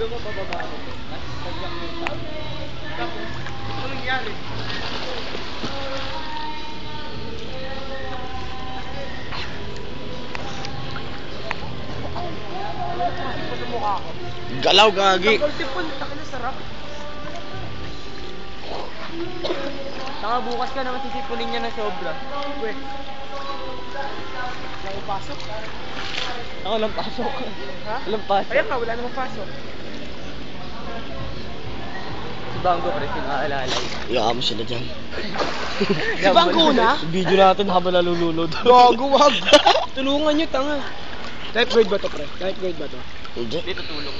ulo mo, bababa ako. Nagyak mo yung tao. Tapos, ano nangyari? Sipon sa mukha ko. Galaw, gagi. Tanggal sipon, takin na sarap. Saka bukas ka naman sisipunin niya na sobra. Weh. Wala akong pasok. Ako lang pasok. Ha? Walang pasok. Ayan ka, wala namang pasok. Si Banggo pa rin sinaalala. Iyaka mo sila dyan. Si Banggo na? Video natin habang nalulunod. Gago, wag. Tulungan nyo, tanga. Type grade ba to, pre? Type grade ba to? Hindi. Dito tulong.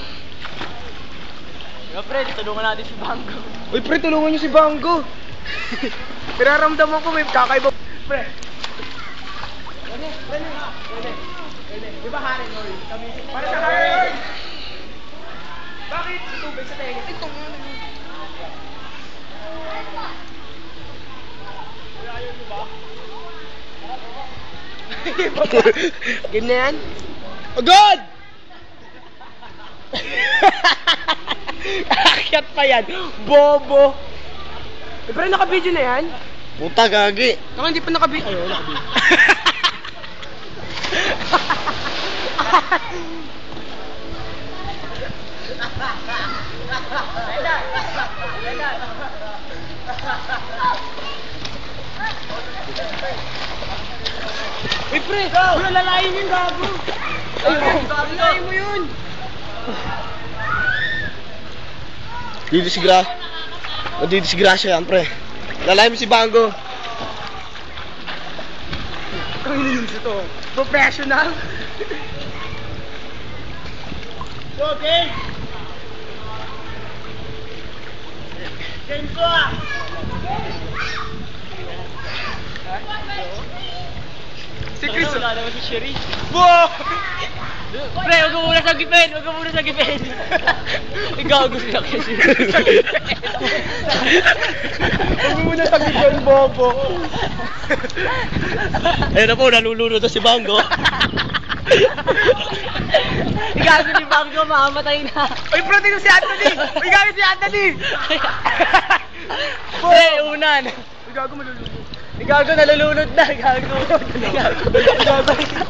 Yo, pre, tulungan natin si Banggo. Uy, pre, tulungan nyo si Banggo. Pinaramdaman ko may kakaiba. Pre. Rene. Di ba Harry Lord? Para sa Harry Lord! Bakit? Tubig sa tenga. Ito nga naman. Ayaw nyo ba? Game na yan? Agad! Akyat pa yan. Bobo. Pero naka-video na yan? Puta, gagi. Saka hindi pa naka-video. Ayaw, naka-video. Uy, pre! Wala lalayin yung gago! Lalayin mo yun! Didisgrasya yan, pre. Lalay mo si Banggo. Ang ininom sa to. Professional! Go, game! Game ko ah! Si Chris! Wala naman si Sherry. Wow! Pre, huwag mo muna sa gipin! Huwag mo muna sa gipin! Ikaw gusto na kasi. Huwag mo muna sa gipin, bobo! Ayun na po, nalulunod na si Banggo. Igago si Banggo, makamatay na. Uy, bro, dito si Anthony! Uy, gago si Anthony! Pre, unan! Uy, gago malulunod. Gago, nalulunod na, gago.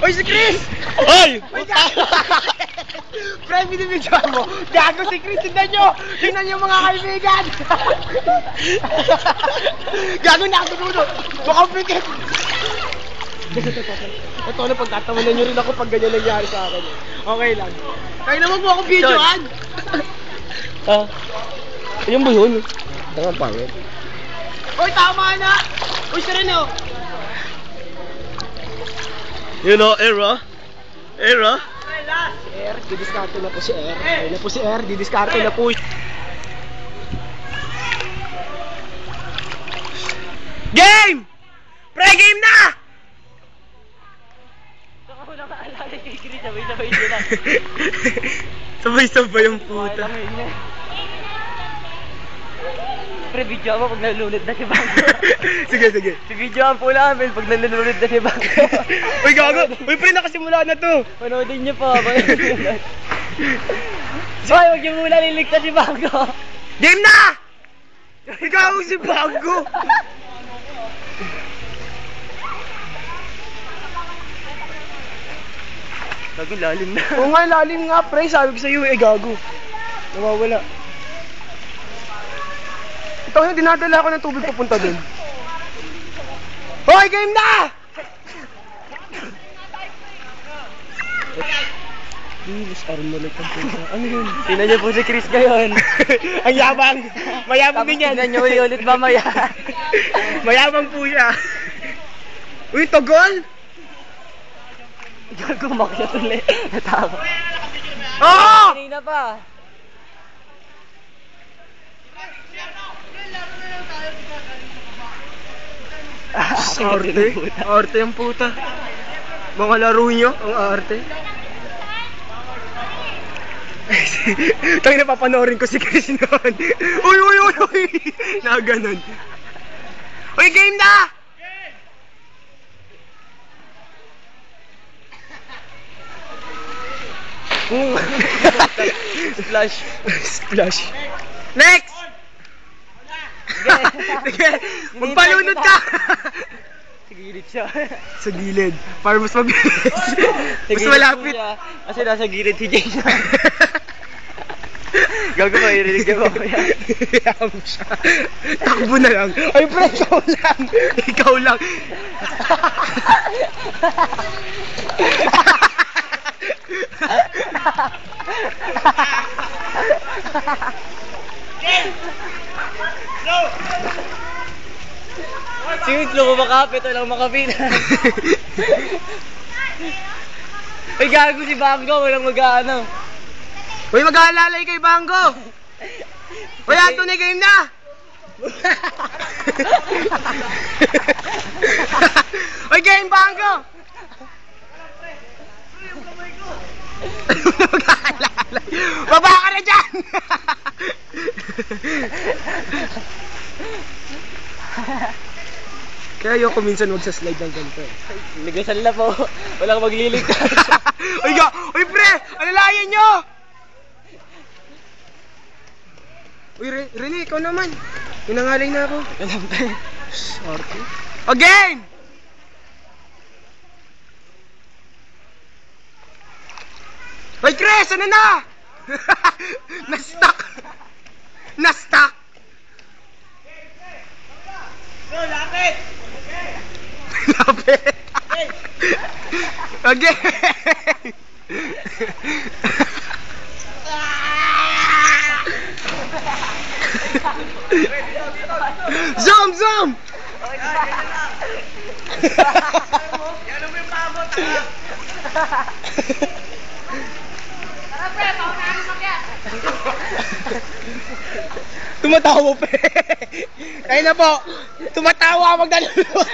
Uy, si Chris! Hoy! Uy, gago! Pre, binibidyoan mo. Gago si Chris, tignan nyo! Tignan nyo mga kaibigan! Gago na ako dito! Baka pikit! Ito na, pagtatawanan nyo rin ako pag ganyan nangyari sa akin. Okay lang. Kaya naman mo ako videoan! Ah, ayun ba yun? Tangan pangit. Uy, tama na! Uy, Sereno! You know, Era? Air, didiskarte na po si Air. Ayun na po si Air, didiskarte na po. Game! Pre-game na! Saka ko nakaalala kay Chris, sabay-sabay sila. Sabay-sabay yung puta. Pre, video mo pag nalulunod na si Banggo. Sige. Si video po namin pag nalulunod na si Banggo. Uy, gago! Uy, pre, nakasimula na to! Panoodin niyo po. Hoy, huwag niyo muna liligtas si Banggo. Game na! Ikaw si Banggo! Gago, lalim na. Oo nga, lalim nga, pre. Sabi ko sa'yo, gago. Nawawala. Ito yung dinadala ako ng tubig papunta dun. Hoy, game na! Bilis, armolet ang pusa. Ano yun? Tingnan niyo po si Chris ngayon. Ang yabang. Mayabang din yan. Tingnan niyo ulit mamaya. Mayabang po siya. Uy, togol! Gago, makyat ulit. Natawa. Oo! Kanina pa. Arte yung puta. Mga laro nyo, ang arte. Tangina, papanoorin ko si Chris noon. Uy! Na ganun. Uy, game na! Splash. Splash. Next! Sige, magpalunod ka! Sa gilid siya. Sa gilid. Para mas mabilis. Sa Mas gilid malapit. po siya. Kasi nasa gilid si Jay na. Gago ba, irinig niya ba? Hayaan mo siya. Takbo na lang. Ay, pre, ikaw lang. Ikaw lang. Singit lo ko makapit, walang makapitan. Ay, gago si Banggo, walang mag-ano. Uy, mag-aalalay kay Banggo. Uy, Anthony, game na. Uy, game, Banggo. Mag-aalalay. Baba ka na dyan. Kaya ayoko minsan magsaslide ng ganito. Ligasan na po, walang magliligtas. Uy, uy, pre, alalayan nyo. Uy, Rene, ikaw naman. Pinangalay na ako. Alam tayo. Sorry. Again! Uy, Chris, ano na? Na-stuck. Na-stuck. Lapit. Lapit. Again. Zoom, zoom! Yan mo yung pabot. Tara, pre, paunahan mo kaya. Tumatawa, pre. Kaya na po. Tumatawa pag nalulunod.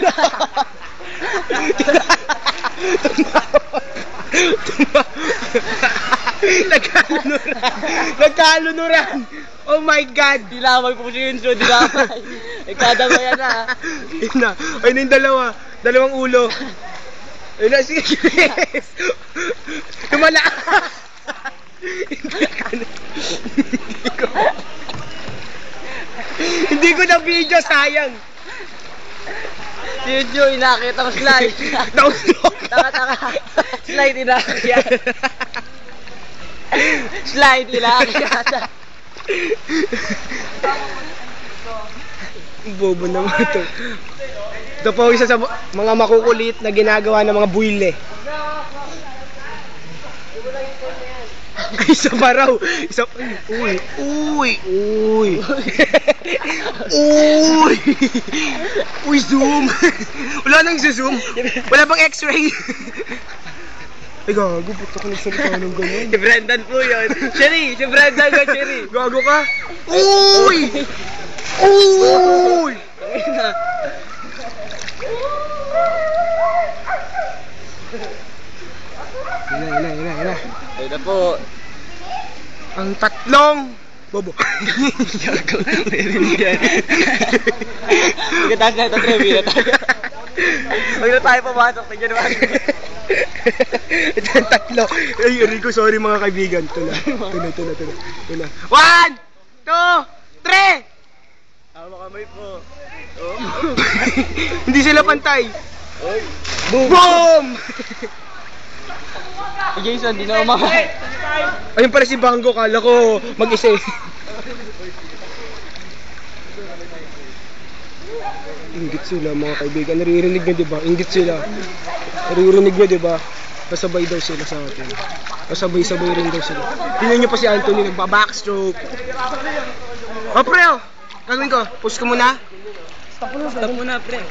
Nagkalunuran. Oh my God. Dilamay po siya yun, so dilamay. Ikadamay na. Ayun na. Ayun na yung dalawa. Dalawang ulo. Ayun na, sige, Chris. Tumala. Hindi ko na video, sayang. Si Yudyo, inakita ko slide. Nausok. Taka. Slide inakita. Slide inakita. Bobo naman ito. Ito po isa sa mga makukulit na ginagawa ng mga buwile. Ay, isa pa raw. Isa pa. Uy. Uy, zoom. Wala nang zoom. Wala bang x-ray. Ay, gago. Ba't ako nagsalita ng ganyan? Si Brendan po yun. Sherry, si Brendan ko, Sherry. Gago ka? Uy! Uy! Ina. Ayun na po. Ang tatlong bobo. Gago, mayroon yan. Pagkataas na ito, Trevi na tayo. Huwag na tayo pumasok, tignan naman. Ito yung tatlo. Ay, Rico, sorry mga kaibigan. Ito na. 1, 2, 3! Tama kamay po. Hindi sila pantay. Oy. Boom! Si Jason, di na umangat. Ayun pala si Banggo, kala ko mag-isa eh. Inggit sila mga kaibigan, naririnig nyo diba? Inggit sila. Naririnig nyo diba? Kasabay daw sila sa atin. Kasabay-sabay rin daw sila. Tingnan nyo pa si Anthony, nagba-backstroke. O pre, gagawin ko, push ko muna. Stop muna, pre.